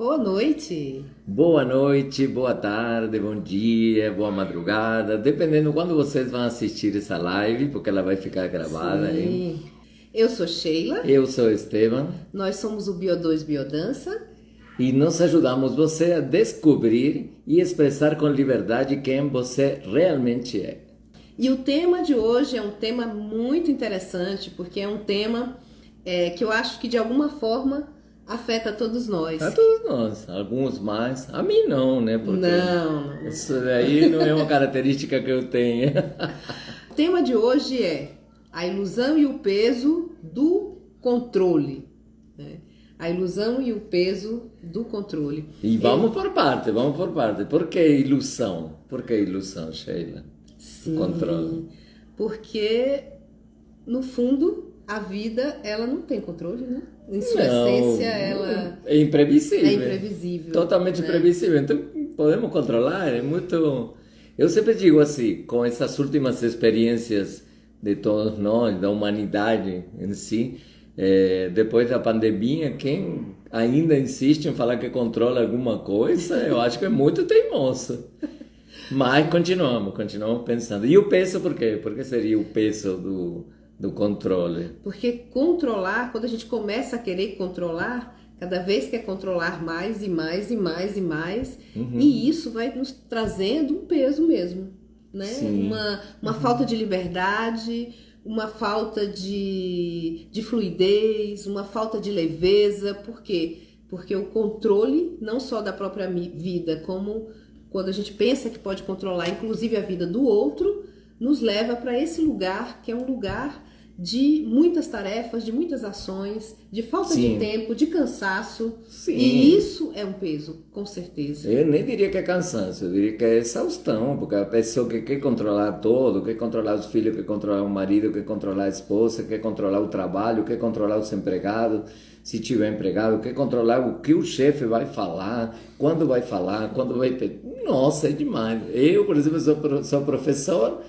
Boa noite. Boa noite, boa tarde, bom dia, boa madrugada, dependendo quando vocês vão assistir essa live, porque ela vai ficar gravada aí. Sim. Eu sou Sheila, Eu sou Esteban nós somos o Bio2 Biodança. e nós ajudamos você a descobrir e expressar com liberdade quem você realmente é. E o tema de hoje é um tema muito interessante, porque é um tema que eu acho que de alguma forma afeta todos nós. A todos nós, alguns mais, a mim não, né? Porque Não. isso daí não é uma característica que eu tenho. O tema de hoje é a ilusão e o peso do controle, né? A ilusão e o peso do controle. E vamos por parte. Por que ilusão? Por que ilusão, Sheila? Sim, Controle. porque no fundo a vida ela não tem controle, né? Em sua Não, essência ela é imprevisível. é imprevisível. Totalmente né? imprevisível. Então, podemos controlar, é muito... Eu sempre digo assim, com essas últimas experiências de todos nós, da humanidade em si, depois da pandemia, quem ainda insiste em falar que controla alguma coisa, eu acho que é muito teimoso. Mas continuamos pensando. E o peso, por quê? Por que seria o peso do controle? Porque controlar, quando a gente começa a querer controlar, cada vez quer controlar mais e mais e mais e mais, e isso vai nos trazendo um peso mesmo, né? Sim. Uma falta de liberdade, uma falta de fluidez, uma falta de leveza. Por quê? Porque o controle, não só da própria vida, como quando a gente pensa que pode controlar, inclusive a vida do outro, nos leva para esse lugar, que é um lugar de muitas tarefas, de muitas ações, de falta Sim. de tempo, de cansaço. Sim. E isso é um peso, com certeza. Eu nem diria que é cansaço, eu diria que é exaustão, porque a pessoa que quer controlar tudo, quer controlar os filhos, quer controlar o marido, quer controlar a esposa, quer controlar o trabalho, quer controlar os empregados, se tiver empregado, quer controlar o que o chefe vai falar, quando vai falar, quando vai... Nossa, é demais. Eu, por exemplo, sou professor,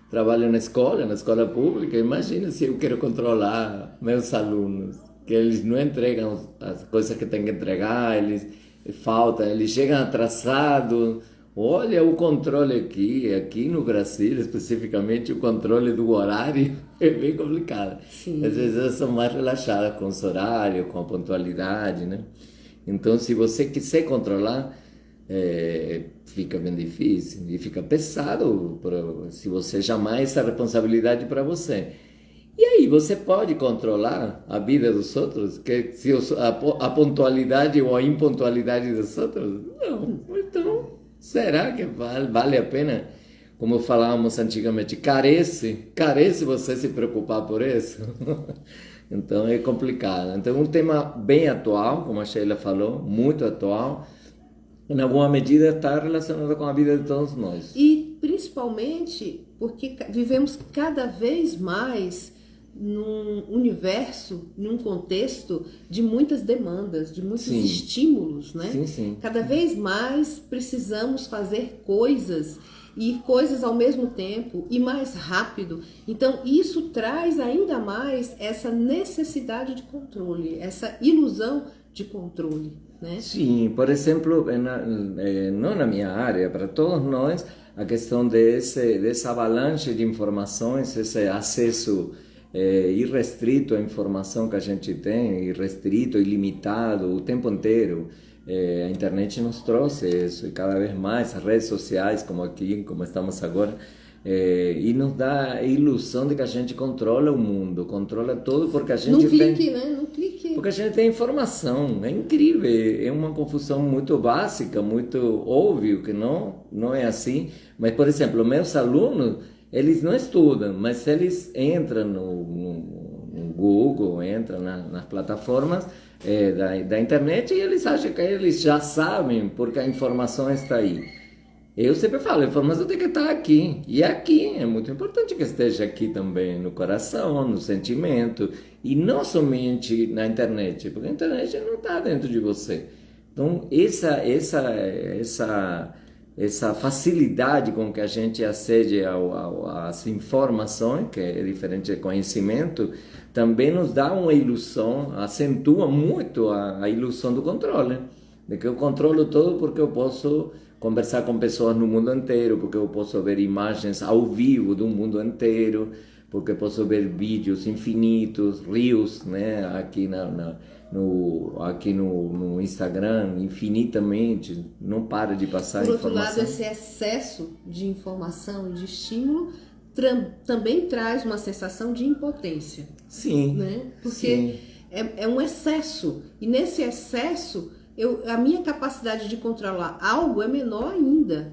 trabalho na escola pública, imagina se eu quero controlar meus alunos, que eles não entregam as coisas que têm que entregar, eles chegam atrasados. Olha o controle aqui no Brasil, especificamente o controle do horário é bem complicado. Sim. Às vezes elas são mais relaxadas com os horários, com a pontualidade, né? Então, se você quiser controlar, fica bem difícil e fica pesado se você chamar essa responsabilidade para você. E aí, você pode controlar a vida dos outros? Que se a pontualidade ou a impontualidade dos outros? Não. Então, será que vale a pena? Como falávamos antigamente, carece você se preocupar por isso? Então, é complicado. Então, um tema bem atual, como a Sheila falou, muito atual. Em alguma medida está relacionado com a vida de todos nós. E principalmente porque vivemos cada vez mais num universo, num contexto de muitas demandas, de muitos Sim. estímulos, né? Sim. Cada vez mais precisamos fazer coisas e coisas ao mesmo tempo e mais rápido. Então isso traz ainda mais essa necessidade de controle, essa ilusão de controle, né? Sim, por exemplo, não na minha área, para todos nós, a questão dessa avalanche de informações, esse acesso irrestrito à informação que a gente tem, irrestrito, ilimitado, o tempo inteiro. A internet nos trouxe isso, e cada vez mais, as redes sociais, como aqui, como estamos agora, e nos dá a ilusão de que a gente controla o mundo, controla tudo, porque a gente Num clique, tem... né? Num clique. Porque a gente tem informação, é incrível, é uma confusão muito básica, muito óbvio que não é assim. Mas, por exemplo, meus alunos, eles não estudam, mas eles entram no Google, entram nas plataformas da internet e eles acham que eles já sabem porque a informação está aí. Eu sempre falo, a informação tem que estar aqui. E aqui é muito importante que esteja aqui também, no coração, no sentimento. E não somente na internet, porque a internet não está dentro de você. Então, essa facilidade com que a gente acede às informações, que é diferente de conhecimento, também nos dá uma ilusão, acentua muito a ilusão do controle. de que eu controlo tudo porque eu posso conversar com pessoas no mundo inteiro, porque eu posso ver imagens ao vivo do mundo inteiro, porque eu posso ver vídeos infinitos, reels, né, aqui no Instagram, infinitamente, não para de passar Por outro lado, informação. esse excesso de informação e de estímulo também traz uma sensação de impotência. Sim, né? Porque sim. é um excesso. E nesse excesso, a minha capacidade de controlar algo é menor ainda.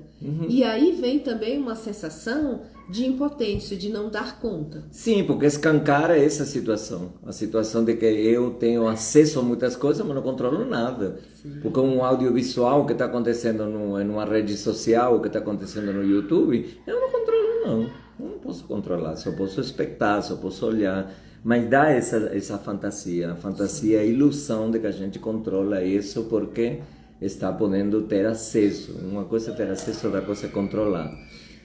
E aí vem também uma sensação de impotência, de não dar conta. Sim, porque escancara essa situação. A situação de que eu tenho acesso a muitas coisas, mas não controlo nada. Sim. Porque um audiovisual que está acontecendo em uma rede social, que está acontecendo no YouTube, eu não controlo, não. Eu não posso controlar, só posso espectar, só posso olhar. Mas dá essa fantasia, a fantasia, a ilusão de que a gente controla isso porque está podendo ter acesso. Uma coisa é ter acesso, outra coisa é controlar.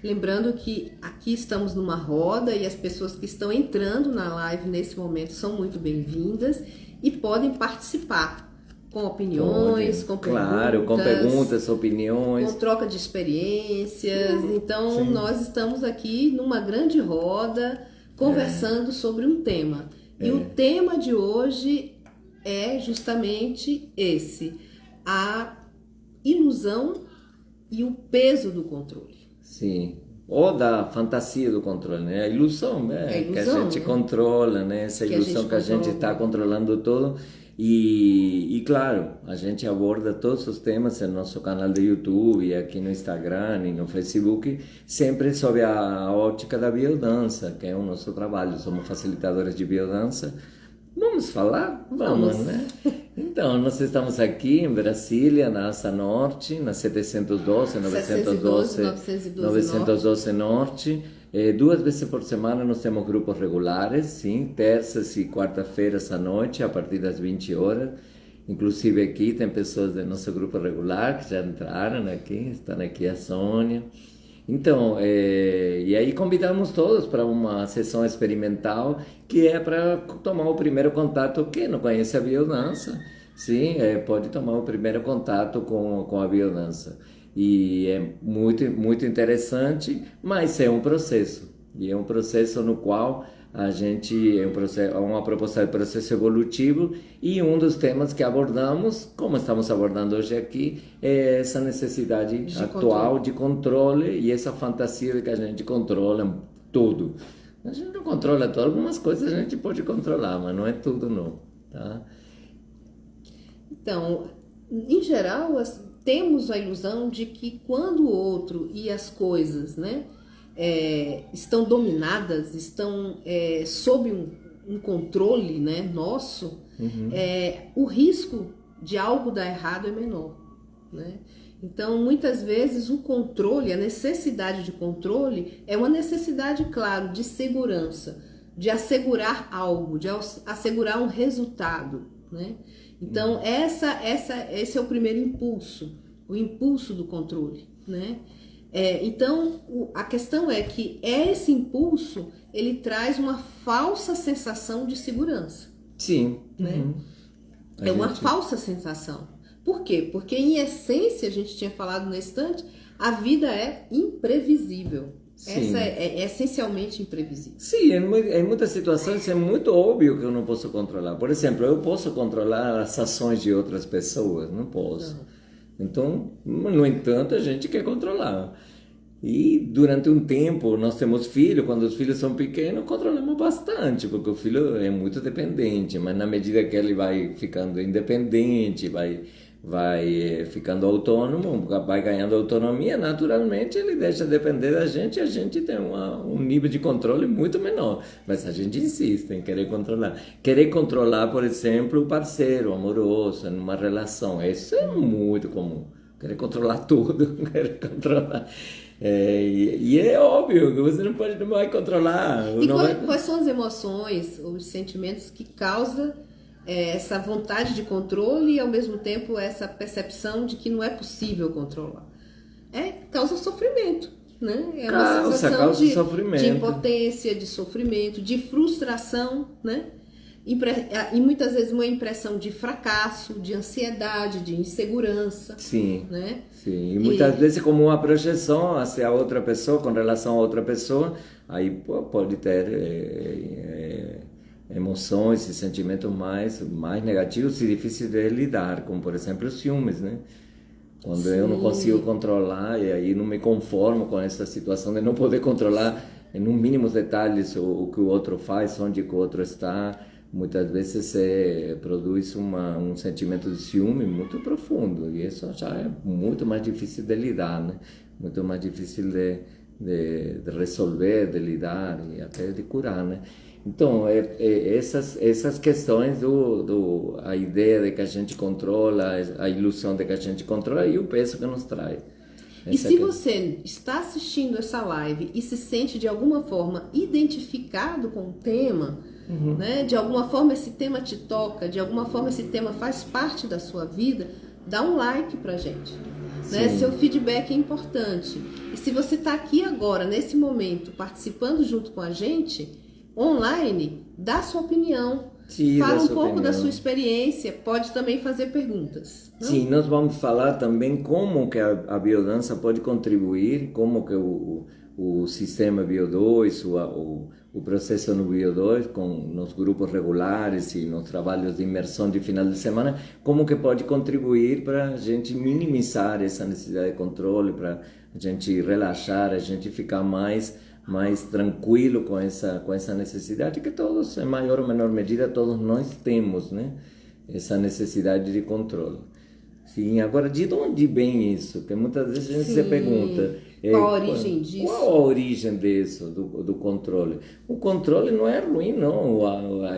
Lembrando que aqui estamos numa roda e as pessoas que estão entrando na live nesse momento são muito bem-vindas e podem participar com opiniões, com perguntas. Claro, com perguntas, opiniões. Com troca de experiências. Então, nós estamos aqui numa grande roda conversando sobre um tema. E o tema de hoje é justamente esse: a ilusão e o peso do controle. Sim, ou da fantasia do controle, né? A ilusão, né? Que a gente controla, né? Essa ilusão que a gente está controlando tudo. E claro, a gente aborda todos os temas no nosso canal do YouTube, aqui no Instagram e no Facebook, sempre sob a ótica da biodança, que é o nosso trabalho. Somos facilitadores de biodança. Vamos falar? Vamos, né? Então, nós estamos aqui em Brasília, na Asa Norte, na 912 Norte. 2 vezes por semana nós temos grupos regulares, sim, terças e quarta-feiras à noite, a partir das 20 horas. Inclusive aqui tem pessoas do nosso grupo regular que já entraram aqui, estão aqui a Sônia. Então, e aí convidamos todos para uma sessão experimental que é para tomar o primeiro contato. Quem não conhece a biodança, sim, pode tomar o primeiro contato com a biodança. E é muito, muito interessante, mas é um processo. E é um processo no qual a gente é uma proposta de processo evolutivo, e um dos temas que abordamos, como estamos abordando hoje aqui, é essa necessidade atual de controle e essa fantasia de que a gente controla tudo. A gente não controla tudo, algumas coisas a gente pode controlar, mas não é tudo não, tá? Então, em geral, temos a ilusão de que quando o outro e as coisas, né, estão dominadas, estão sob um controle, né, nosso, o risco de algo dar errado é menor, né? Então, muitas vezes, o controle, a necessidade de controle é uma necessidade, claro, de segurança, de assegurar algo, de assegurar um resultado, né? Então, esse é o primeiro impulso, o impulso do controle, né? Então, a questão é que esse impulso, ele traz uma falsa sensação de segurança. Sim. Né? Uma falsa sensação. Por quê? Porque, em essência, a gente tinha falado no instante, a vida é imprevisível. Sim. Essa é essencialmente imprevisível. Sim, em muitas situações é muito óbvio que eu não posso controlar. Por exemplo, eu posso controlar as ações de outras pessoas? Não posso. Não. Então, no entanto, a gente quer controlar. E durante um tempo, nós temos filhos, quando os filhos são pequenos, controlamos bastante, porque o filho é muito dependente, mas na medida que ele vai ficando independente, vai ficando autônomo, vai ganhando autonomia, naturalmente ele deixa de depender da gente e a gente tem um nível de controle muito menor. Mas a gente insiste em querer controlar. Querer controlar, por exemplo, o parceiro amoroso, numa relação. Isso é muito comum. Querer controlar tudo, querer controlar. E é óbvio que você não vai controlar. E quais são as emoções, os sentimentos que causam essa vontade de controle e, ao mesmo tempo, essa percepção de que não é possível controlar? Causa sofrimento, né? É uma sensação de impotência, de sofrimento, de frustração, né? e muitas vezes uma impressão de fracasso, de ansiedade, de insegurança. Sim, né? sim. E muitas vezes como uma projeção hacia outra pessoa, com relação a outra pessoa, aí pode ter emoções e sentimentos mais negativos e difíceis de lidar, como por exemplo os ciúmes, né? Quando eu não consigo controlar e aí não me conformo com essa situação de não poder controlar em um mínimos detalhes o que o outro faz, onde que o outro está, muitas vezes produz um sentimento de ciúme muito profundo e isso já é muito mais difícil de lidar, né? Muito mais difícil de resolver, de lidar e até de curar, né? Então, essas questões a ideia de que a gente controla, a ilusão de que a gente controla e o peso que nos traz. E se você está assistindo essa live e se sente de alguma forma identificado com o tema, né? De alguma forma esse tema te toca, de alguma forma esse tema faz parte da sua vida, dá um like pra gente. Né? Seu feedback é importante. E se você está aqui agora, nesse momento, participando junto com a gente, online, dá sua opinião. Sim, fala um pouco da sua experiência, pode também fazer perguntas. Não? Sim, nós vamos falar também como que a biodança pode contribuir, como que o sistema Bio2, o processo no Bio2, nos grupos regulares e nos trabalhos de imersão de final de semana, como que pode contribuir para a gente minimizar essa necessidade de controle, para a gente relaxar, a gente ficar mais tranquilo com essa necessidade que todos, em maior ou menor medida, todos nós temos, né? Essa necessidade de controle. Sim, agora de onde vem isso? Porque muitas vezes a gente se pergunta qual a origem disso? Qual a origem disso, do controle? O controle não é ruim, não.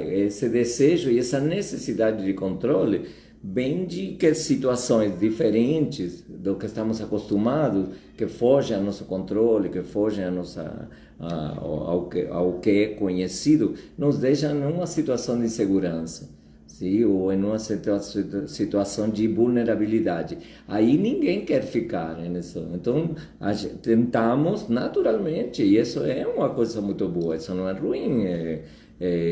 Esse desejo e essa necessidade de controle vem de que situações diferentes do que estamos acostumados, que fogem ao nosso controle, que fogem ao que é conhecido, nos deixam numa situação de insegurança, sim? Ou em uma situação de vulnerabilidade. Aí ninguém quer ficar nisso. Então, tentamos naturalmente, e isso é uma coisa muito boa, isso não é ruim,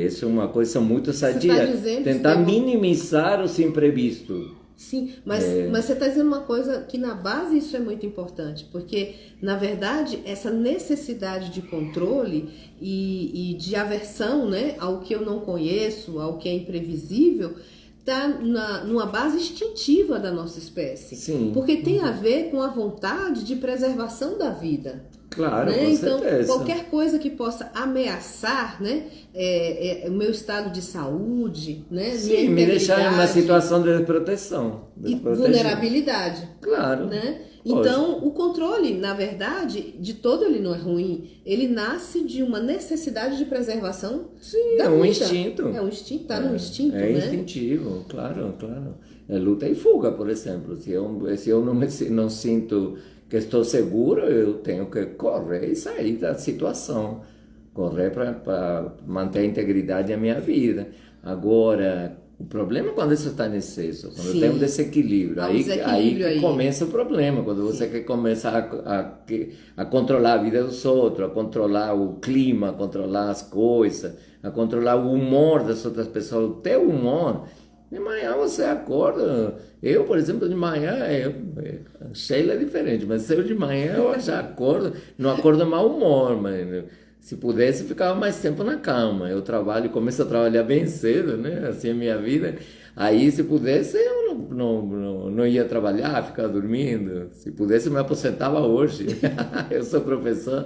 isso é uma coisa muito sadia, tentar minimizar os imprevistos. Sim, mas você está dizendo uma coisa que na base isso é muito importante, porque na verdade essa necessidade de controle e de aversão, né, ao que eu não conheço, ao que é imprevisível, está numa base instintiva da nossa espécie. Sim. Porque tem a ver com a vontade de preservação da vida. Claro, né? Com então, certeza. Qualquer coisa que possa ameaçar, né, o meu estado de saúde, né, sim, me deixar em uma situação de desproteção. E vulnerabilidade. Claro. Né? Então, o controle, na verdade, de todo ele não é ruim. Ele nasce de uma necessidade de preservação. Sim, da é um vida. instinto. É um instinto, tá no instinto, né? É instintivo, claro. É luta e fuga, por exemplo. Se eu não sinto que estou seguro, eu tenho que correr e sair da situação. Correr para manter a integridade da minha vida. Agora, o problema é quando isso está em excesso, quando tem um desequilíbrio. Aí começa o problema, quando você quer começar a controlar a vida dos outros, a controlar o clima, a controlar as coisas, a controlar o humor das outras pessoas, o teu humor. De manhã você acorda, eu, por exemplo, de manhã, Sheila é diferente, mas eu de manhã eu já acordo, não acordo mau humor, mas se pudesse ficava mais tempo na cama. Eu começo a trabalhar bem cedo, né, assim é a minha vida, aí se pudesse eu não ia trabalhar, ficava dormindo, se pudesse eu me aposentava hoje, eu sou professor,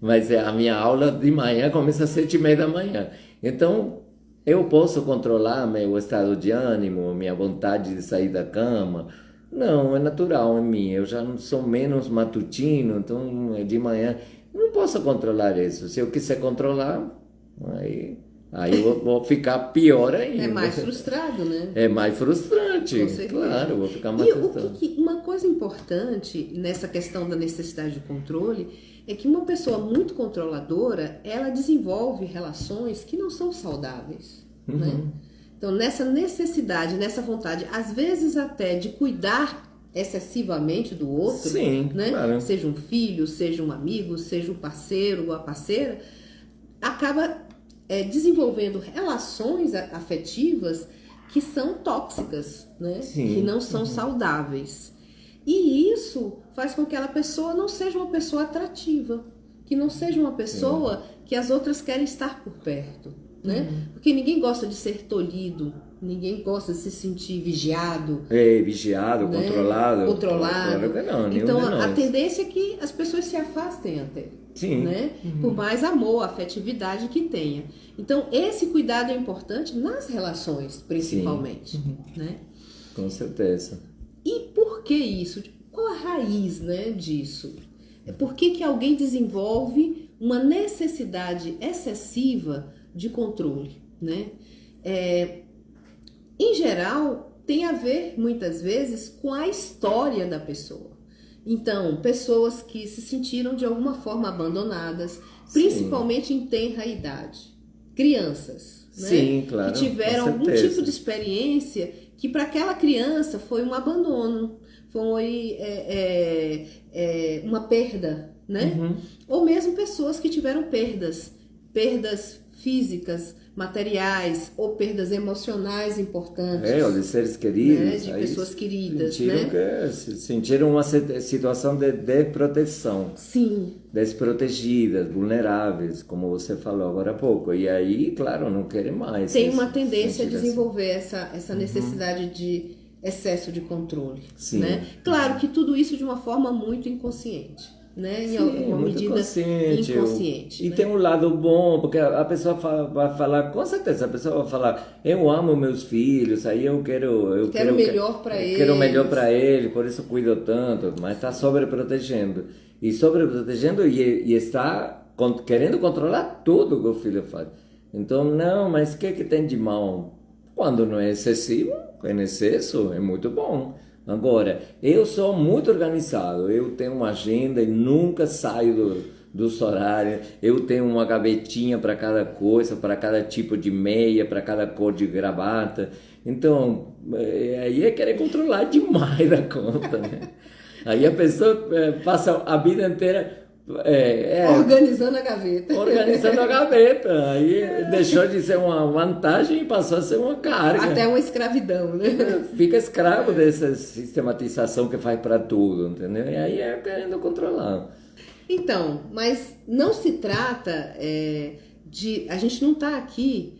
mas a minha aula de manhã começa às 7h30 da manhã, então eu posso controlar meu estado de ânimo, minha vontade de sair da cama? Não, é natural em mim. Eu já não sou menos matutino, então de manhã não posso controlar isso. Se eu quiser controlar, aí eu vou ficar pior ainda. É mais frustrado, né? É mais frustrante, claro, eu vou ficar mais frustrado. Uma coisa importante nessa questão da necessidade de controle é que uma pessoa muito controladora, ela desenvolve relações que não são saudáveis, né? Então, nessa necessidade, nessa vontade, às vezes até de cuidar excessivamente do outro, sim, né? Claro. Seja um filho, seja um amigo, seja um parceiro ou a parceira, acaba desenvolvendo relações afetivas que são tóxicas, né? Sim. Que não são saudáveis. E isso faz com que aquela pessoa não seja uma pessoa atrativa, que não seja uma pessoa que as outras querem estar por perto, né? Porque ninguém gosta de ser tolhido, ninguém gosta de se sentir vigiado. Vigiado, né? Controlado. Controlado. Claro que não, Então nenhum de a nós. tendência é que as pessoas se afastem até. Sim. Né? Por mais amor, afetividade que tenha. Então, esse cuidado é importante nas relações, principalmente. Né? Com certeza. E por que isso? Qual a raiz, né, disso? Por que alguém desenvolve uma necessidade excessiva de controle? Né? Em geral, tem a ver, muitas vezes, com a história da pessoa. Então, pessoas que se sentiram de alguma forma abandonadas, principalmente em tenra idade. Crianças, né? Sim, claro, que tiveram com algum certeza. tipo de experiência que para aquela criança foi um abandono, foi uma perda, né? Ou mesmo pessoas que tiveram perdas físicas, materiais ou perdas emocionais importantes. Ou de seres queridos. Né? De pessoas queridas, Sentiram uma situação de desproteção. Sim. Desprotegidas, vulneráveis, como você falou agora há pouco. E aí, claro, não querem mais. Tem uma tendência a desenvolver essa necessidade de excesso de controle. Sim. Né? Claro que tudo isso de uma forma muito inconsciente. Né? Em uma medida inconsciente. E né? tem um lado bom, porque a pessoa vai falar, com certeza, a pessoa vai falar, eu amo meus filhos, aí eu quero melhor para eles. Quero melhor para ele, por isso cuido tanto, mas está sobreprotegendo. E está querendo controlar tudo que o filho faz. Então, não, mas o que tem de mal? Quando não é excessivo, em excesso, é muito bom. Agora, eu sou muito organizado, eu tenho uma agenda e nunca saio dos horários, eu tenho uma gavetinha para cada coisa, para cada tipo de meia, para cada cor de gravata. Então, aí é querer controlar demais da conta, né? Aí a pessoa passa a vida inteira organizando a gaveta. Organizando a gaveta. Aí deixou de ser uma vantagem e passou a ser uma carga. Até uma escravidão, né? Fica escravo dessa sistematização que faz para tudo, entendeu? E aí é querendo controlar. Então, mas não se trata de... A gente não está aqui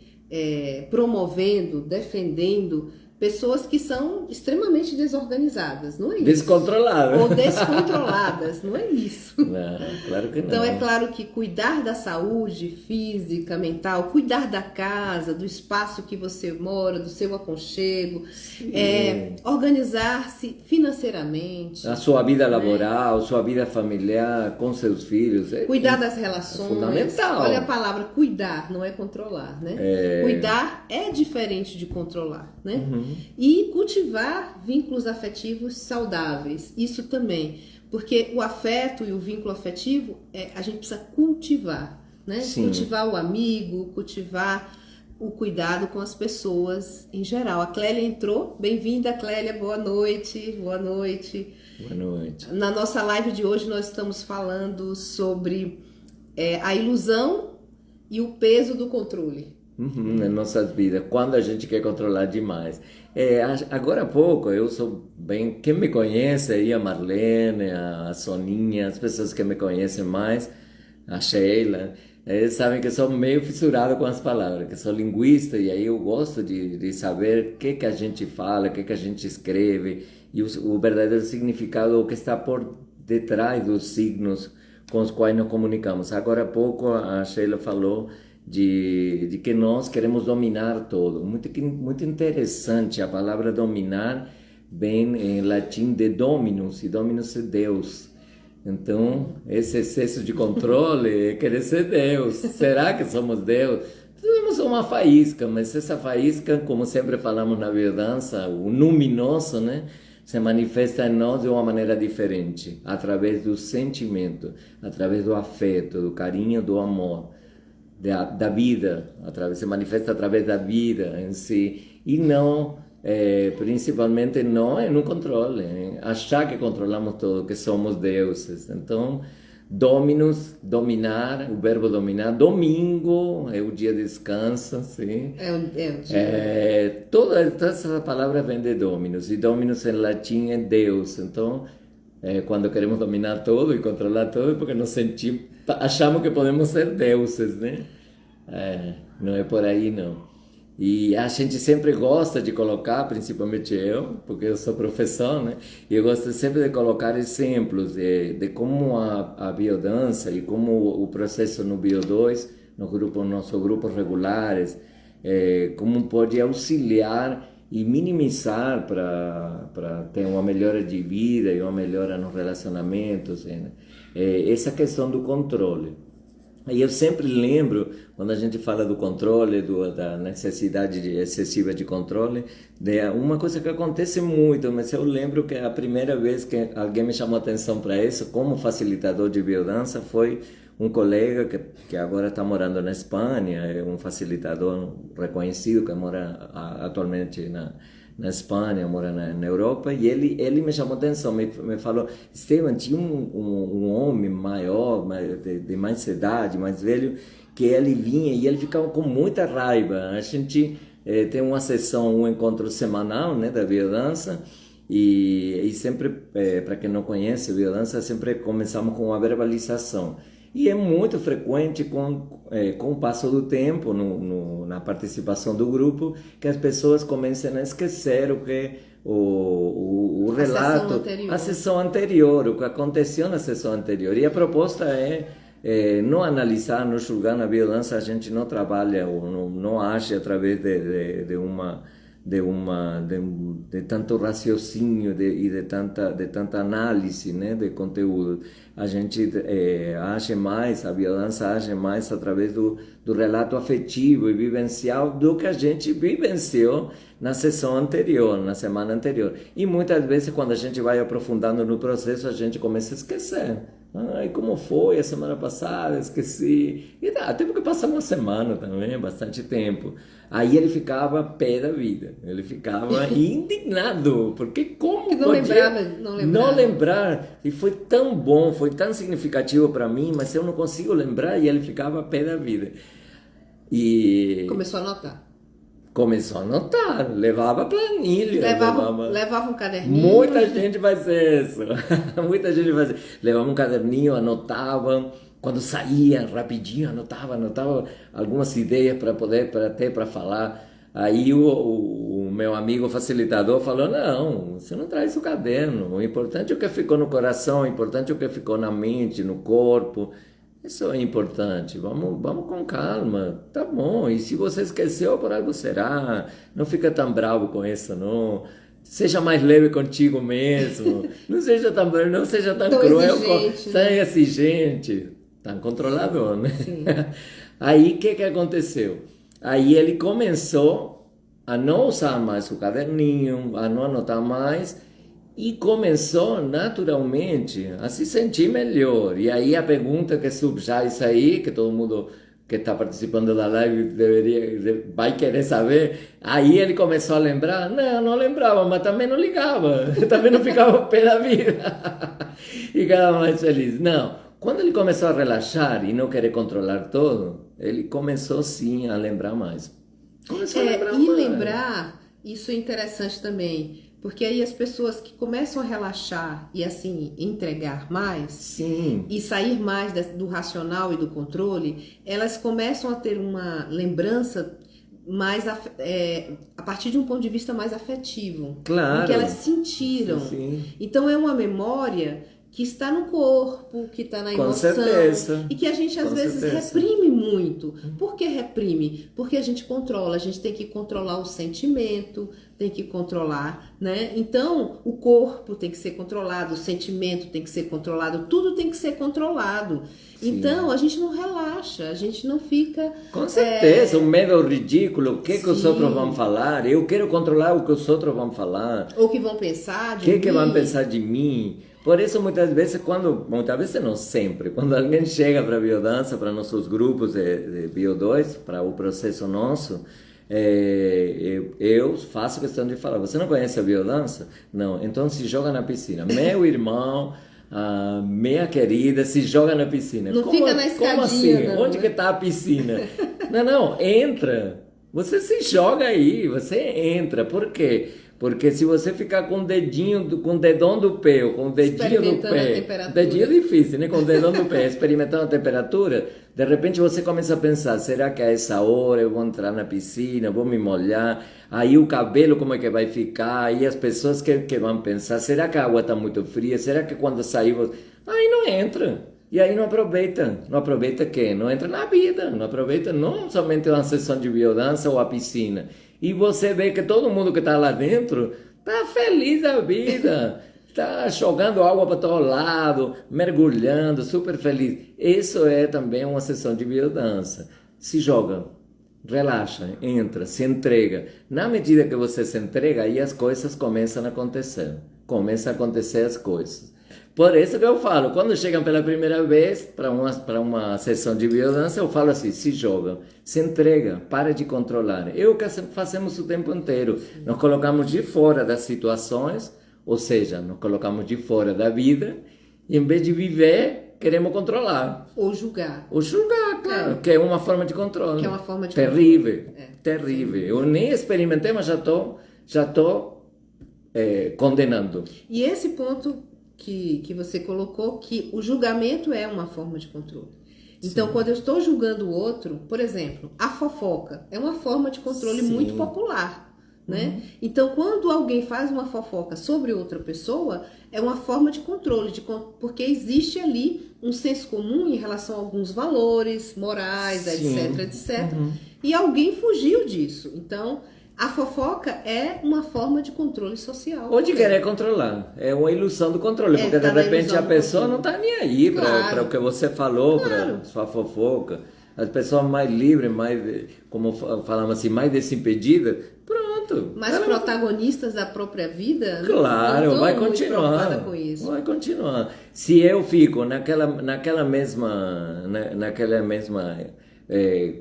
promovendo, defendendo pessoas que são extremamente desorganizadas, não é isso? Descontroladas. Ou descontroladas, não é isso. Não, claro que não. Então é claro que cuidar da saúde física, mental, cuidar da casa, do espaço que você mora, do seu aconchego, organizar-se financeiramente. A sua vida laboral, sua vida familiar, com seus filhos. Cuidar das relações. Fundamental. Olha a palavra cuidar, não é controlar, né? Cuidar é diferente de controlar, né? E cultivar vínculos afetivos saudáveis, isso também, porque o afeto e o vínculo afetivo a gente precisa cultivar, né? Sim. Cultivar o amigo, cultivar o cuidado com as pessoas em geral. A Clélia entrou, bem-vinda Clélia, boa noite. Boa noite. Na nossa live de hoje nós estamos falando sobre a ilusão e o peso do controle. Nas nossas vidas, quando a gente quer controlar demais. Agora há pouco, eu sou bem... Quem me conhece aí, a Marlene, a Soninha, as pessoas que me conhecem mais, a Sheila, eles sabem que eu sou meio fissurado com as palavras, que sou linguista, e aí eu gosto de saber o que a gente fala, o que a gente escreve, e o verdadeiro significado, o que está por detrás dos signos com os quais nos comunicamos. Agora há pouco, a Sheila falou de que nós queremos dominar todo. Muito interessante, a palavra dominar vem em latim de dominus, e dominus é Deus. Então, esse excesso de controle é querer ser Deus. Será que somos Deus? Temos uma faísca, mas essa faísca, como sempre falamos na biodança, o luminoso, né? Se manifesta em nós de uma maneira diferente, através do sentimento, através do afeto, do carinho, do amor. Da vida, se manifesta através da vida em si, e não, principalmente não no controle, achar que controlamos tudo, que somos deuses. Então, Dominus, dominar, o verbo dominar. Domingo é o dia de descanso, sim. É o dia. Toda essa palavra vem de dominus, e dominus em latim é Deus. Então, quando queremos dominar tudo e controlar tudo, é porque nos sentimos, achamos que podemos ser deuses, né? Não é por aí, não. E a gente sempre gosta de colocar, principalmente eu, porque eu sou professor, né? E eu gosto sempre de colocar exemplos de como a biodança e como o processo no Bio2, nossos grupos regulares, como pode auxiliar e minimizar para ter uma melhora de vida e uma melhora nos relacionamentos, né? Essa questão do controle. E eu sempre lembro, quando a gente fala do controle, da necessidade excessiva de controle, de uma coisa que acontece muito, mas eu lembro que a primeira vez que alguém me chamou a atenção para isso, como facilitador de biodança, foi um colega que agora está morando na Espanha, é um facilitador reconhecido que mora atualmente na Espanha, mora na Europa, e ele me chamou a atenção, me falou, Esteban, tinha um homem maior, de mais idade, mais velho, que ele vinha e ele ficava com muita raiva. A gente tem uma sessão, um encontro semanal, né, da biodança, e sempre, para quem não conhece a biodança, sempre começamos com uma verbalização. E é muito frequente com o passo do tempo, na participação do grupo, que as pessoas comecem a esquecer o que o relato, a sessão anterior, o que aconteceu na sessão anterior. E a proposta é não analisar, não julgar. Na biodança a gente não trabalha ou não age através de tanto raciocínio e de tanta análise, né, de conteúdo. A gente age mais, a biodança age mais através do relato afetivo e vivencial do que a gente vivenciou na sessão anterior, na semana anterior. E muitas vezes, quando a gente vai aprofundando no processo, a gente começa a esquecer. Ai, como foi a semana passada? Esqueci. E até porque passou uma semana também, bastante tempo. Aí ele ficava pé da vida. Ele ficava indignado. Porque como não podia não lembrar? E foi tão bom, foi tão significativo para mim, mas eu não consigo lembrar. E ele ficava pé da vida. E começou a anotar. Começou a anotar, levava planilha. Levava um caderninho. Muita gente faz isso. Muita gente faz isso. Levava um caderninho, anotava. Quando saía, rapidinho, anotava algumas ideias para falar. Aí o meu amigo facilitador falou, não, você não traz o caderno. O importante é o que ficou no coração, o importante é o que ficou na mente, no corpo. Isso é importante, vamos com calma, tá bom, e se você esqueceu, por algo será, não fica tão bravo com isso, não, seja mais leve contigo mesmo, não seja tão cruel, seja exigente, tão controlador, né? Sim. Aí, o que aconteceu? Aí ele começou a não usar mais o caderninho, a não anotar mais, e começou naturalmente a se sentir melhor. E aí a pergunta que subjaz aí, que todo mundo que está participando da live vai querer saber, aí ele começou a lembrar? Não lembrava, mas também não ligava, também não ficava pé da vida, ficava mais feliz. Não, quando ele começou a relaxar e não querer controlar tudo, ele começou sim a lembrar mais. Começou a lembrar mais. Lembrar, isso é interessante também. Porque aí as pessoas que começam a relaxar e assim entregar mais, sim, e sair mais do racional e do controle, elas começam a ter uma lembrança mais a partir de um ponto de vista mais afetivo. Claro. Porque elas sentiram. Sim. Então é uma memória que está no corpo, que está na emoção. Com certeza. E que a gente às vezes reprime muito. Por que reprime? Porque a gente controla, a gente tem que controlar o sentimento, tem que controlar, né? Então, o corpo tem que ser controlado, o sentimento tem que ser controlado, tudo tem que ser controlado. Sim. Então, a gente não relaxa, a gente não fica... Com certeza, o medo ridículo, o que os outros vão falar, eu quero controlar o que os outros vão falar. Ou que vão pensar de mim. O que vão pensar de mim? Por isso, muitas vezes não sempre, quando alguém chega para a biodança, para nossos grupos de Bio2, para o processo nosso, eu faço questão de falar, você não conhece a biodança? Não, então se joga na piscina. Meu irmão, minha querida, se joga na piscina. Não fica na escadinha. Como assim? Não, Onde que está a piscina? Não, entra. Você se joga aí, você entra. Por quê? Porque se você ficar com o dedinho, com o dedão do pé, ou com o dedinho do pé, dedinho é difícil, né? Com o dedão do pé, experimentando a temperatura, de repente você começa a pensar, será que a essa hora eu vou entrar na piscina, vou me molhar, aí o cabelo como é que vai ficar, aí as pessoas que vão pensar, será que a água está muito fria, será que quando sair, aí não entra. E aí não aproveita quê? Não entra na vida, não aproveita não somente uma sessão de biodança ou a piscina. E você vê que todo mundo que está lá dentro está feliz da vida, está jogando água para todo lado, mergulhando, super feliz. Isso é também uma sessão de biodança. Se joga, relaxa, entra, se entrega. Na medida que você se entrega, aí as coisas começam a acontecer. Começam a acontecer as coisas. Por isso que eu falo, quando chegam pela primeira vez para uma sessão de biodança, eu falo assim, se joga, se entrega, para de controlar. É o que fazemos o tempo inteiro. Nos colocamos de fora das situações, ou seja, nos colocamos de fora da vida, e em vez de viver, queremos controlar. Ou julgar. Ou julgar, claro, que é uma forma de controle. Que é uma forma de terrível, controle. Terrível. Eu nem experimentei, mas já tô condenando. E esse ponto que você colocou, que o julgamento é uma forma de controle. Então, sim, quando eu estou julgando o outro, por exemplo, a fofoca é uma forma de controle, sim, muito popular, né? Então, quando alguém faz uma fofoca sobre outra pessoa, é uma forma de controle, porque existe ali um senso comum em relação a alguns valores morais, sim, etc. E alguém fugiu disso. Então, a fofoca é uma forma de controle social. Ou de querer controlar. É uma ilusão do controle. Porque de repente a pessoa não está nem aí para o que você falou, para sua fofoca. As pessoas mais livres, mais, como falamos assim, mais desimpedidas, pronto. Mais protagonistas da própria vida. Claro, vai continuar. Com isso. Vai continuar. Se eu fico naquela mesma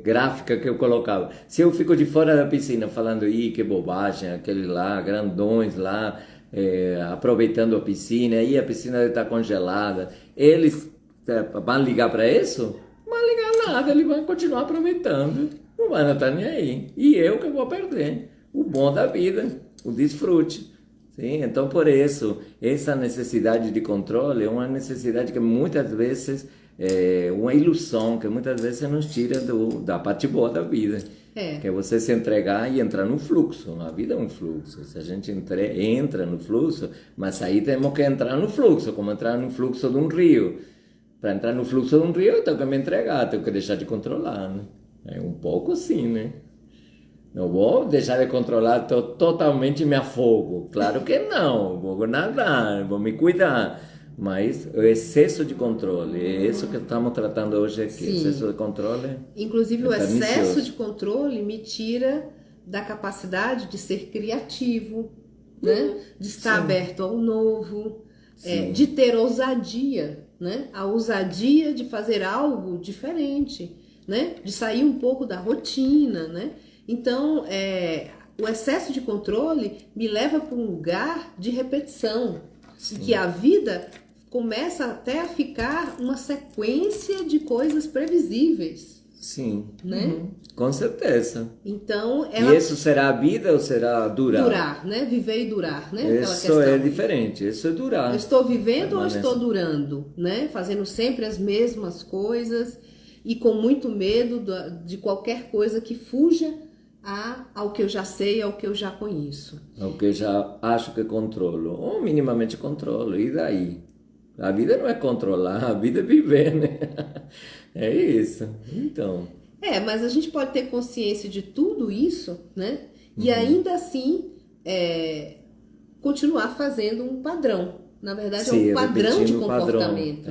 gráfica que eu colocava. Se eu fico de fora da piscina falando, que bobagem, aquele lá, grandões lá, aproveitando a piscina, aí a piscina está congelada, eles vão ligar para isso? Não vão ligar nada, eles vão continuar aproveitando, não vão estar nem aí. E eu que vou perder o bom da vida, o desfrute. Sim, então por isso, essa necessidade de controle é uma necessidade que muitas vezes uma ilusão que muitas vezes nos tira da parte boa da vida. Que é você se entregar e entrar no fluxo. A vida é um fluxo. Se a gente entra no fluxo, mas aí temos que entrar no fluxo, como entrar no fluxo de um rio. Para entrar no fluxo de um rio, eu tenho que me entregar, tenho que deixar de controlar, né? É um pouco assim, né? Não vou deixar de controlar, totalmente me afogo. Claro que não, vou nadar, vou me cuidar. Mas o excesso de controle, é isso que estamos tratando hoje aqui. Sim. Excesso de controle. Inclusive, o excesso de controle me tira da capacidade de ser criativo, né? De estar, sim, aberto ao novo, de ter ousadia, né? A ousadia de fazer algo diferente, né? De sair um pouco da rotina, né? Então, o excesso de controle me leva para um lugar de repetição, sim, em que a vida começa até a ficar uma sequência de coisas previsíveis. Sim, né? Com certeza. Então, e isso será a vida ou será durar? Durar, né? Viver e durar, né? Isso é diferente, isso é durar. Eu estou vivendo ou estou durando, né? Fazendo sempre as mesmas coisas e com muito medo de qualquer coisa que fuja ao que eu já sei, ao que eu já conheço. Ao que eu já acho que controlo, ou minimamente controlo, e daí? A vida não é controlar, a vida é viver, né? É isso, então... mas a gente pode ter consciência de tudo isso, né? E ainda assim, continuar fazendo um padrão. Na verdade, sim, é um padrão de comportamento.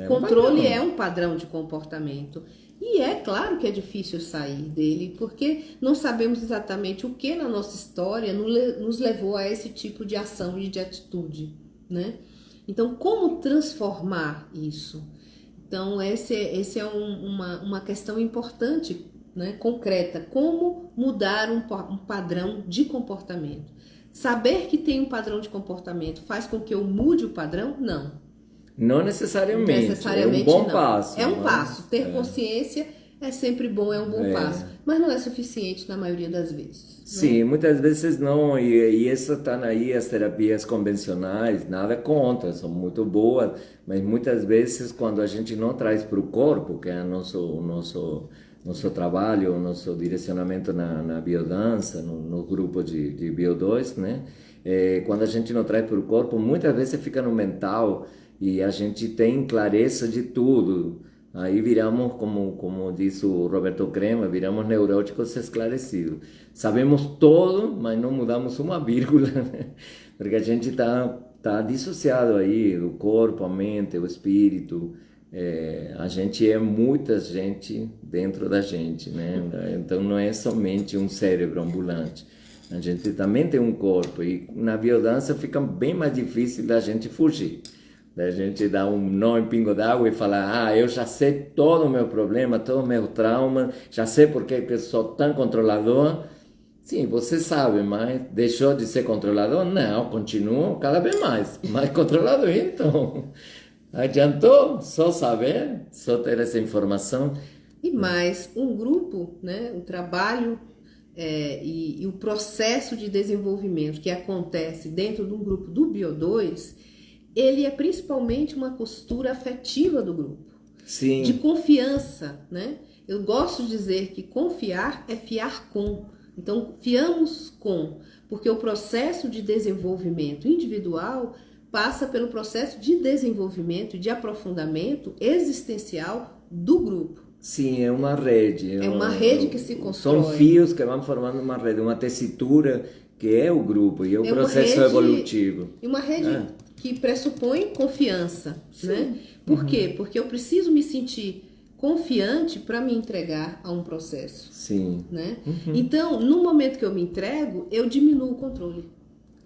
Controle é um padrão de comportamento. E é claro que é difícil sair dele, porque não sabemos exatamente o que na nossa história nos levou a esse tipo de ação e de atitude, né? Então, como transformar isso? Então, esse é uma questão importante, né, concreta. Como mudar um padrão de comportamento? Saber que tem um padrão de comportamento faz com que eu mude o padrão? Não. Não necessariamente. Necessariamente é um bom não. passo. É um passo. Ter consciência é sempre bom, é um bom passo. Mas não é suficiente na maioria das vezes. Sim, muitas vezes não. E isso estão aí as terapias convencionais, nada contra, são muito boas. Mas muitas vezes quando a gente não traz para o corpo, que é o nosso trabalho, o nosso direcionamento na biodança, no grupo de Bio2, né? Quando a gente não traz para o corpo, muitas vezes fica no mental e a gente tem clareza de tudo. Aí viramos, como diz o Roberto Crema, viramos neuróticos esclarecidos. Sabemos todo, mas não mudamos uma vírgula, né? Porque a gente tá dissociado aí do corpo, a mente, o espírito. A gente é muita gente dentro da gente, né? Então não é somente um cérebro ambulante. A gente também tem um corpo e na biodança fica bem mais difícil da gente fugir. Da gente dar um nó em pingo d'água e falar, eu já sei todo o meu problema, todo o meu trauma, já sei porque eu sou tão controlador. Sim, você sabe, mas deixou de ser controlador? Não, continuo cada vez mais controlador. Então, adiantou só saber, só ter essa informação. E mais, um grupo, né, o trabalho e o processo de desenvolvimento que acontece dentro de um grupo do Bio2, ele é principalmente uma postura afetiva do grupo. Sim. De confiança, né? Eu gosto de dizer que confiar é fiar com. Então, fiamos com, porque o processo de desenvolvimento individual passa pelo processo de desenvolvimento e de aprofundamento existencial do grupo. Sim, é uma rede. É uma rede que se constrói. São fios que vão formando uma rede, uma tessitura que é o grupo e é o processo evolutivo. E uma rede que pressupõe confiança, né? Por quê? Porque eu preciso me sentir confiante para me entregar a um processo. Sim. Né? Então, no momento que eu me entrego, eu diminuo o controle.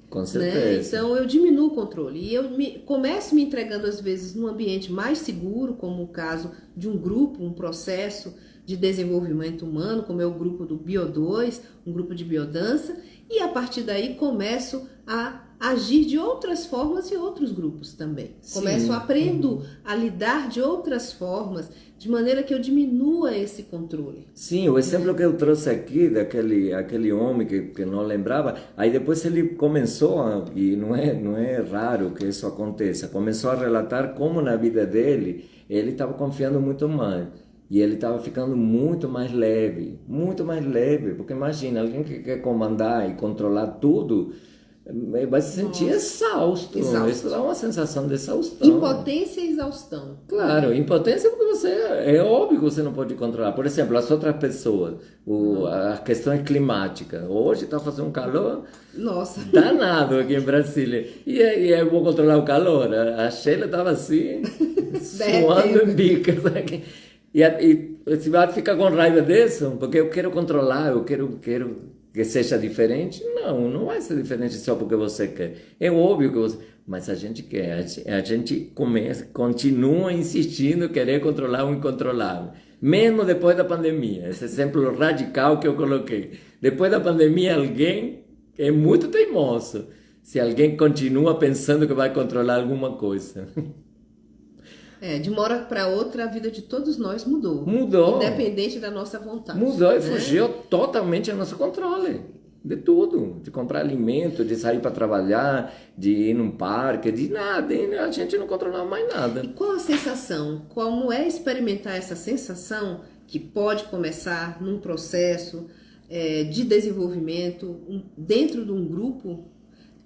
Com certeza. Né? Então, eu diminuo o controle. E eu começo me entregando, às vezes, num ambiente mais seguro, como o caso de um grupo, um processo de desenvolvimento humano, como é o grupo do Bio2, um grupo de biodança, e a partir daí começo a agir de outras formas e outros grupos também. Começo aprendo a lidar de outras formas, de maneira que eu diminua esse controle. Sim, o exemplo que eu trouxe aqui, aquele homem que não lembrava, aí depois ele começou, e não é raro que isso aconteça, começou a relatar como na vida dele, ele estava confiando muito mais. E ele estava ficando muito mais leve, porque imagina, alguém que quer comandar e controlar tudo, vai se sentir exausto. Isso dá uma sensação de exaustão. Impotência e exaustão. Claro, impotência porque é óbvio que você não pode controlar. Por exemplo, as outras pessoas, as questões climáticas. Hoje está fazendo um calor danado aqui em Brasília. E eu vou controlar o calor. A Sheila estava assim, suando em bica. E você vai ficar com raiva disso? Porque eu quero controlar, eu quero que seja diferente. Não vai ser diferente só porque você quer. É óbvio que você... Mas a gente quer, a gente continua insistindo em querer controlar o incontrolável. Mesmo depois da pandemia. Esse exemplo radical que eu coloquei. Depois da pandemia, alguém é muito teimoso. Se alguém continua pensando que vai controlar alguma coisa. De uma hora para outra, a vida de todos nós mudou. Independente da nossa vontade. Mudou e fugiu totalmente ao nosso controle. De tudo. De comprar alimento, de sair para trabalhar, de ir num parque, de nada. E a gente não controlava mais nada. E qual a sensação? Como é experimentar essa sensação que pode começar num processo de desenvolvimento dentro de um grupo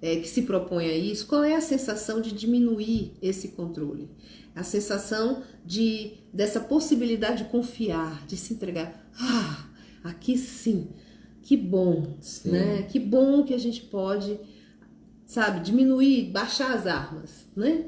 que se propõe a isso? Qual é a sensação de diminuir esse controle? A sensação dessa possibilidade de confiar, de se entregar. Aqui sim, que bom, né? Que bom que a gente pode, diminuir, baixar as armas, né?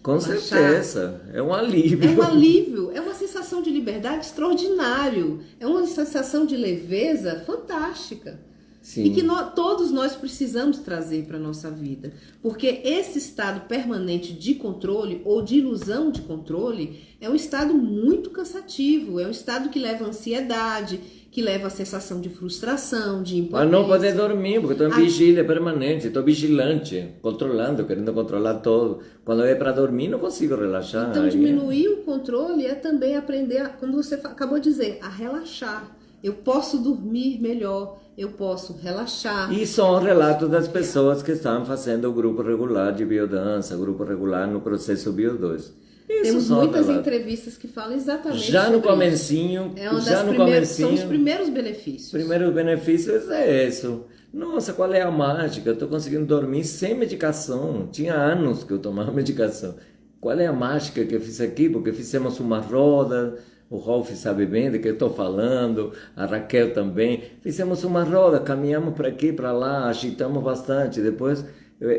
Com certeza, é um alívio. É um alívio, é uma sensação de liberdade extraordinário, é uma sensação de leveza fantástica. Sim. E que todos nós precisamos trazer para a nossa vida. Porque esse estado permanente de controle ou de ilusão de controle é um estado muito cansativo, é um estado que leva à ansiedade, que leva à sensação de frustração, de Mas não poder impotência. dormir, porque estou em vigília permanente, estou vigilante, controlando, querendo controlar todo. Quando é para dormir, não consigo relaxar. Então, Aí diminuir o controle é também aprender, como você acabou de dizer, a relaxar. Eu posso dormir melhor, eu posso relaxar. E são relatos das pessoas que estão fazendo o grupo regular de biodança, grupo regular no processo Bio2. Isso Temos são muitas relatos. entrevistas que falam exatamente Já no sobre comecinho, isso. É uma já das no primeiras, são os comecinho, primeiros benefícios. primeiros benefícios é isso. Nossa, qual é a mágica? Eu estou conseguindo dormir sem medicação. Tinha anos que eu tomava medicação. Qual é a mágica que eu fiz aqui? Porque fizemos uma roda, o Rolf sabe bem de que eu estou falando, a Raquel também. Fizemos uma roda, caminhamos para aqui, para lá, agitamos bastante. Depois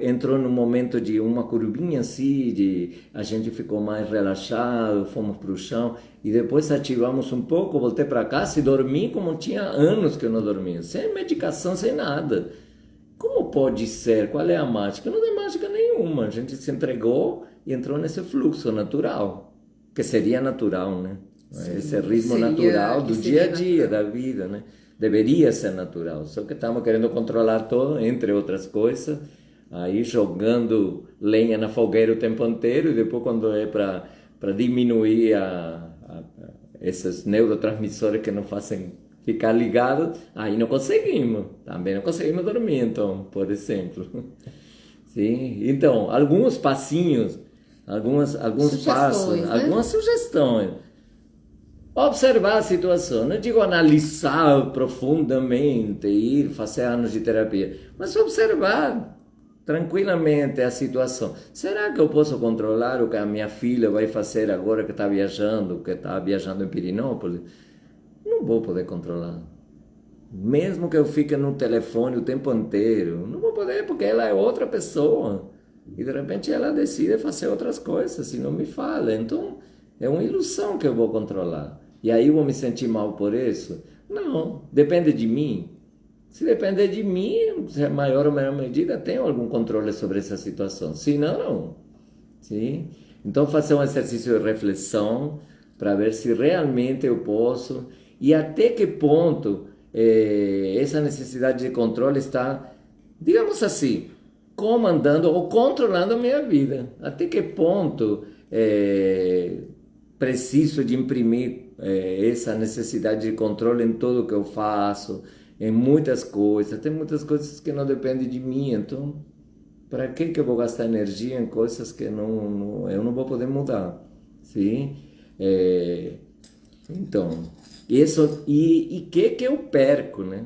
entrou num momento de uma curvinha assim, a gente ficou mais relaxado, fomos para o chão e depois ativamos um pouco, voltei para casa e dormi como tinha anos que eu não dormia, sem medicação, sem nada. Como pode ser? Qual é a mágica? Não tem mágica nenhuma, a gente se entregou e entrou nesse fluxo natural, que seria natural, né? Sim, Esse ritmo seria- natural do que dia a seria dia, natural. da vida, né? Deveria ser natural, só que estamos querendo controlar tudo, entre outras coisas, aí jogando lenha na fogueira o tempo inteiro e depois quando é para diminuir esses neurotransmissores que nos fazem ficar ligados, aí não conseguimos, também não conseguimos dormir, então, por exemplo. Sim, então, alguns passinhos, alguns passos, Sugestões, né? algumas sugestões. Observar a situação, não digo analisar profundamente, ir fazer anos de terapia, mas observar tranquilamente a situação. Será que eu posso controlar o que a minha filha vai fazer agora que está viajando, em Pirinópolis? Não vou poder controlar. Mesmo que eu fique no telefone o tempo inteiro, não vou poder porque ela é outra pessoa. E de repente ela decide fazer outras coisas e não me fala. Então é uma ilusão que eu vou controlar. E aí eu vou me sentir mal por isso? Não, depende de mim. Se depender de mim, em maior ou menor medida, tenho algum controle sobre essa situação. Se não, não. Sim? Então fazer um exercício de reflexão para ver se realmente eu posso e até que ponto essa necessidade de controle está, digamos assim, comandando ou controlando a minha vida. Até que ponto preciso de imprimir essa necessidade de controle em tudo que eu faço, em muitas coisas. Tem muitas coisas que não dependem de mim, então para que eu vou gastar energia em coisas que eu não vou poder mudar? Sim? Então, isso, e que eu perco, né?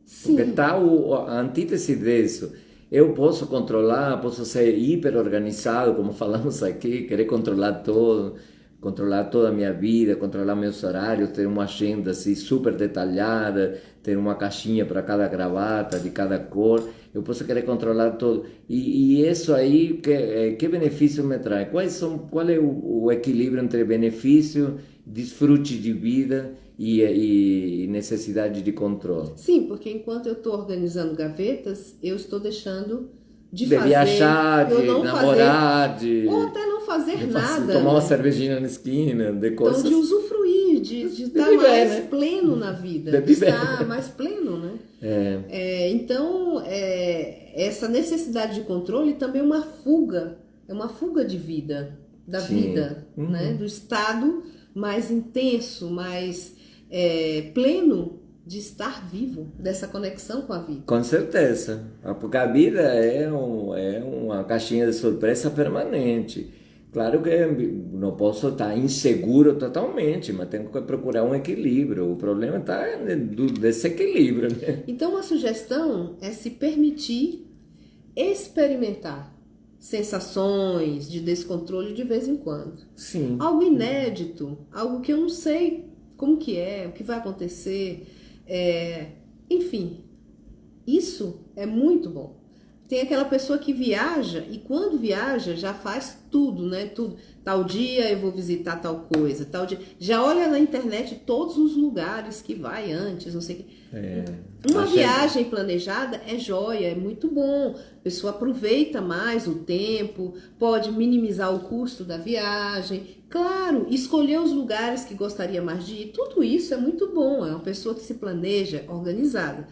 Sim. Porque tá a antítese disso. Eu posso controlar, posso ser hiper organizado, como falamos aqui, querer controlar todo, controlar toda a minha vida, controlar meus horários, ter uma agenda assim super detalhada, ter uma caixinha para cada gravata, de cada cor. Eu posso querer controlar tudo. E isso aí, que benefício me traz? Qual é o equilíbrio entre benefício, desfrute de vida e necessidade de controle? Sim, porque enquanto eu estou organizando gavetas, eu estou deixando de De fazer, viajar, eu de não namorar, fazer, ou até não fazer nada, tomar uma né? cervejinha na esquina, de Então, coisas. de usufruir, de estar viver, mais né? pleno na vida, De de viver. estar mais pleno, né? Então, essa necessidade de controle também é uma fuga de vida, da Sim. vida, né? Do estado mais intenso, mais pleno de estar vivo, dessa conexão com a vida. Com certeza, porque a vida é uma caixinha de surpresa permanente. Claro que não posso estar inseguro totalmente, mas tenho que procurar um equilíbrio. O problema está no desequilíbrio, né? Então, uma sugestão é se permitir experimentar sensações de descontrole de vez em quando. Sim. Algo inédito, algo que eu não sei como que é, o que vai acontecer. Enfim, isso é muito bom. Tem aquela pessoa que viaja e quando viaja já faz tudo, né? Tudo. Tal dia eu vou visitar tal coisa, tal dia. Já olha na internet todos os lugares que vai antes, não sei o que. Uma viagem planejada é joia, é muito bom. A pessoa aproveita mais o tempo, pode minimizar o custo da viagem. Claro, escolher os lugares que gostaria mais de ir, tudo isso é muito bom. É uma pessoa que se planeja, organizada.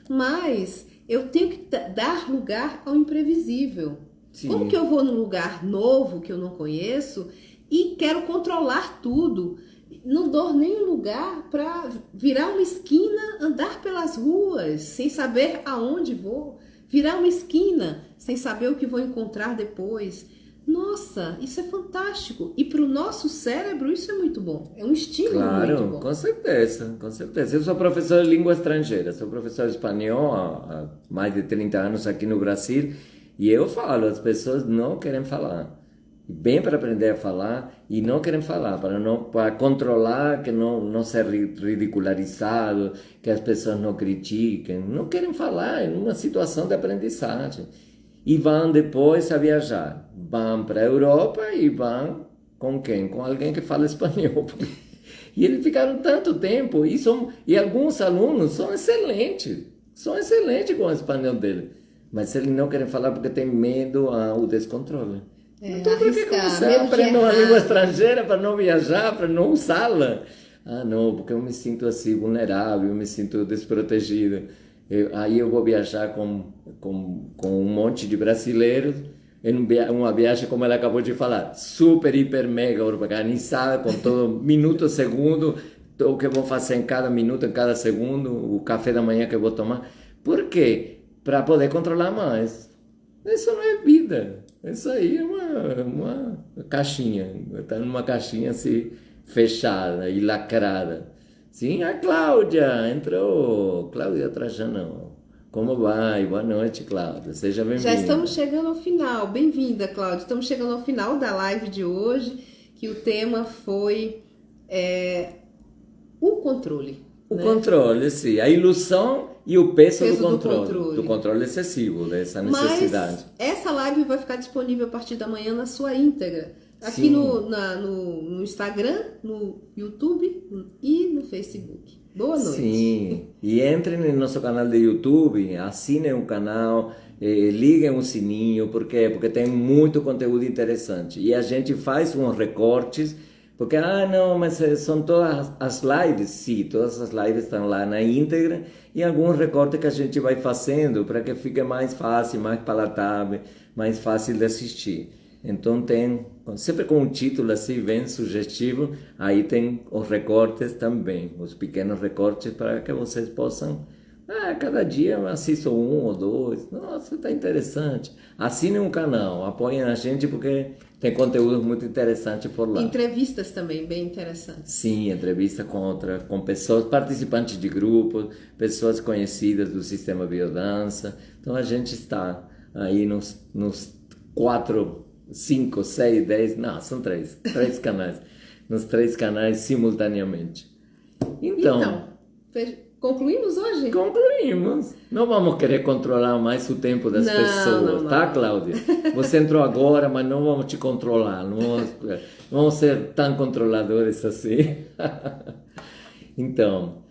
Mas eu tenho que dar lugar ao imprevisível. Sim. Como que eu vou num lugar novo que eu não conheço e quero controlar tudo? Não dou nenhum lugar para virar uma esquina, andar pelas ruas sem saber aonde vou, virar uma esquina sem saber o que vou encontrar depois. Nossa, isso é fantástico. E para o nosso cérebro isso é muito bom. É um estímulo muito bom. Claro, com certeza, com certeza. Eu sou professor de língua estrangeira, sou professor de espanhol há mais de 30 anos aqui no Brasil e eu falo, as pessoas não querem falar. Bem para aprender a falar e não querem falar, para controlar, que não ser ridicularizado, que as pessoas não critiquem. Não querem falar, é uma situação de aprendizagem. E vão depois a viajar. Vão para a Europa e vão com quem? Com alguém que fala espanhol. E eles ficaram tanto tempo e alguns alunos são excelentes com o espanhol dele. Mas eles não querem falar porque têm medo ao descontrole. Então, por que você aprende uma língua estrangeira para não viajar, para não usá-la? Ah, não, porque eu me sinto assim vulnerável, eu me sinto desprotegido. Aí eu vou viajar com um monte de brasileiros, em uma viagem, como ela acabou de falar, super, hiper, mega organizada, com todo minuto, segundo, o que eu vou fazer em cada minuto, em cada segundo, o café da manhã que eu vou tomar. Por quê? Para poder controlar mais. Isso não é vida. Isso aí é uma caixinha. Está numa caixinha assim, fechada e lacrada. Sim, a Cláudia entrou. Cláudia Trajano. Como vai? Boa noite, Cláudia. Seja bem-vinda. Já estamos chegando ao final. Bem-vinda, Cláudia. Estamos chegando ao final da live de hoje, que o tema foi o controle. O controle, sim. A ilusão e o peso do controle. Do controle excessivo, dessa necessidade. Mas essa live vai ficar disponível a partir da manhã na sua íntegra. Aqui no Instagram, no YouTube e no Facebook. Boa noite. Sim. E entrem no nosso canal de YouTube, assinem o canal, liguem o sininho. Por quê? Porque tem muito conteúdo interessante. E a gente faz uns recortes. Porque, não, mas são todas as lives? Sim, todas as lives estão lá na íntegra e alguns recortes que a gente vai fazendo para que fique mais fácil, mais palatável, mais fácil de assistir. Então tem, sempre com um título assim bem sugestivo, aí tem os recortes também, os pequenos recortes para que vocês possam, cada dia eu assisto um ou dois, nossa, está interessante. Assinem um canal, apoiem a gente porque tem conteúdo muito interessante por lá. Entrevistas também, bem interessantes. Sim, entrevista com pessoas, participantes de grupos, pessoas conhecidas do sistema biodança. Então a gente está aí nos 4, 5, 6, 10, não, são 3 canais. Nos 3 canais simultaneamente. Então concluímos hoje? Concluímos. Não vamos querer controlar mais o tempo das pessoas, tá, Cláudia? Você entrou agora, mas não vamos te controlar. Não vamos ser tão controladores assim. Então,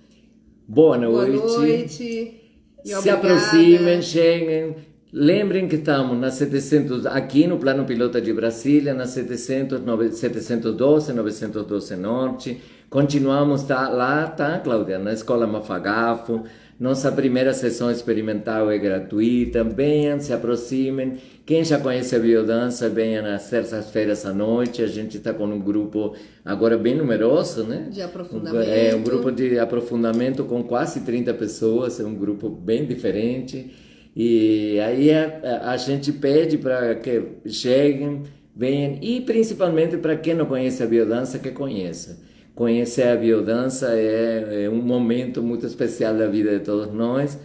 boa noite. Boa noite. Se aproximem, cheguem. Lembrem que estamos na 700, aqui no Plano Pilota de Brasília, na 712, 912 Norte. Continuamos lá, tá, Cláudia? Na Escola Mafagafo. Nossa primeira sessão experimental é gratuita. Venham, se aproximem. Quem já conhece a biodança, venha nas terças-feiras à noite. A gente está com um grupo agora bem numeroso, né? De aprofundamento. Um grupo de aprofundamento com quase 30 pessoas. É um grupo bem diferente. E aí a gente pede para que cheguem, venham. E principalmente para quem não conhece a biodança, que conheça. Conhecer a biodança é um momento muito especial da vida de todos nós.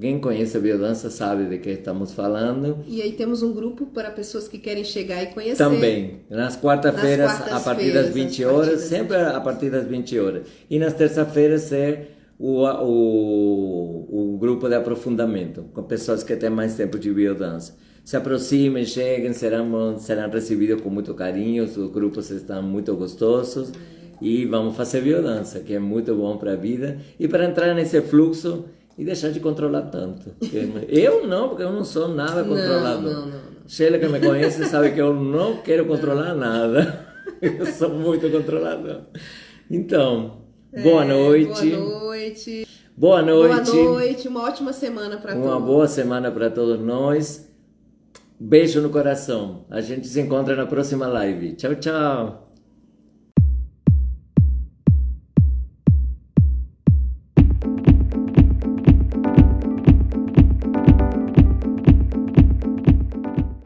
Quem conhece a biodança sabe de que estamos falando. E aí temos um grupo para pessoas que querem chegar e conhecer. Também, nas quarta-feiras, a partir das 20 horas, sempre a partir das 20 horas. E nas terça-feiras é o grupo de aprofundamento, com pessoas que têm mais tempo de biodança. Se aproximem, cheguem, serão recebidos com muito carinho, os grupos estão muito gostosos e vamos fazer biodança, que é muito bom para a vida e para entrar nesse fluxo e deixar de controlar tanto. Eu não, porque eu não sou nada controlador. Não. Sheila, que me conhece, sabe que eu não quero controlar nada. Eu sou muito controlador. Então, boa noite. Boa noite. Boa noite. Boa noite. Uma ótima semana para todos. Uma boa semana para todos nós. Beijo no coração. A gente se encontra na próxima live. Tchau, tchau.